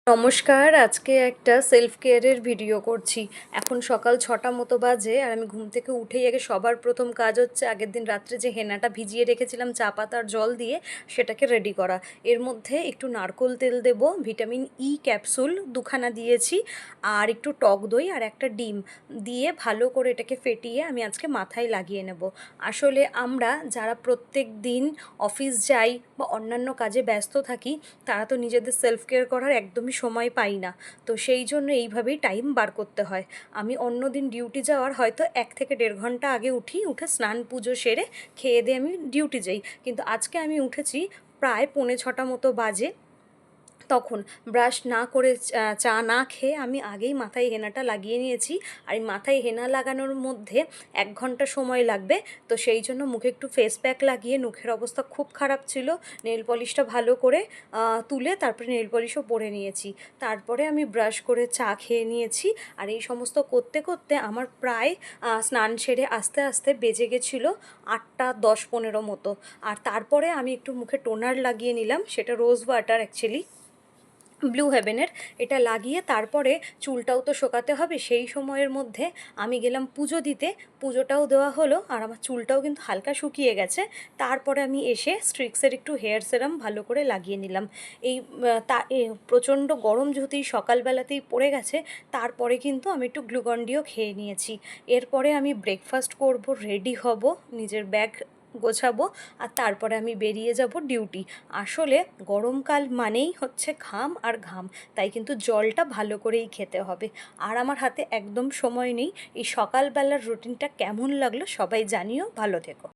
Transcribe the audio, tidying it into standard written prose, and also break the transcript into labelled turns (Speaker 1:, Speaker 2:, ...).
Speaker 1: নমস্কার, আজকে একটা সেলফ কেয়ারের ভিডিও করছি। এখন সকাল 6টা মতো বাজে আর আমি ঘুম থেকে উঠেই আগে সবার প্রথম কাজ হচ্ছে আগের দিন রাত্রে যে হেনাটা ভিজিয়ে রেখেছিলাম চা পাতার জল দিয়ে সেটাকে রেডি করা। এর মধ্যে একটু নারকোল তেল দেব, ভিটামিন ই ক্যাপসুল 2খানা দিয়েছি, আর একটু টক দই আর একটা ডিম দিয়ে ভালো করে এটাকে ফেটিয়ে আমি আজকে মাথায় লাগিয়ে নেব। আসলে আমরা যারা প্রত্যেক দিন অফিস যাই বা অন্যান্য কাজে ব্যস্ত থাকি তারা তো নিজেদের সেলফ কেয়ার করার একদমই সময় পাই না। তো সেই জন্য এইভাবেই টাইম বার করতে হয়। আমি অন্য দিন ডিউটি যাওয়ার হয়তো 1 থেকে 1.5 ঘন্টা আগে উঠে স্নান পুজো সেরে খেয়ে দিয়ে আমি ডিউটি যাই, কিন্তু আজকে আমি উঠেছি প্রায় 5:45 মতো বাজে। তখন ব্রাশ না করে চা না খেয়ে আমি আগেই মাথায় হেনাটা লাগিয়ে নিয়েছি। আর এই মাথায় হেনা লাগানোর মধ্যে 1 ঘন্টা সময় লাগবে। তো সেই জন্য মুখে একটু ফেস প্যাক লাগিয়ে, মুখের অবস্থা খুব খারাপ ছিল, নেল পলিশটা ভালো করে তুলে তারপরে নেল পলিশও পরে নিয়েছি। তারপরে আমি ব্রাশ করে চা খেয়ে নিয়েছি। আর এই সমস্ত করতে করতে আমার প্রায় স্নান সেরে আস্তে আস্তে বেজে গেছিলো 8টা 10-15 মতো। আর তারপরে আমি একটু মুখে টোনার লাগিয়ে নিলাম, সেটা রোজ ওয়াটার অ্যাকচুয়ালি, ব্লু হেভেনের। এটা লাগিয়ে তারপরে চুলটাও তো শোকাতে হবে, সেই সময়ের মধ্যে আমি গেলাম পুজো দিতে। পুজোটাও দেওয়া হলো আর আমার চুলটাও কিন্তু হালকা শুকিয়ে গেছে। তারপরে আমি এসে স্ট্রিক্সের একটু হেয়ার সেরাম ভালো করে লাগিয়ে নিলাম। এই প্রচণ্ড গরম যেহেতু সকালবেলাতেই পড়ে গেছে, তারপরে কিন্তু আমি একটু গ্লুকন-ডিও খেয়ে নিয়েছি। এরপরে আমি ব্রেকফাস্ট করব, রেডি হব, নিজের ব্যাগ গোছাবো, আর তারপরে আমি বেরিয়ে যাব ডিউটি। আসলে গরমকাল মানেই হচ্ছে ঘাম আর ঘাম, তাই কিন্তু জলটা ভালো করেই খেতে হবে। আর আমার হাতে একদম সময় নেই। এই সকালবেলার রুটিনটা কেমন লাগলো সবাই জানিও। ভালো থেকো।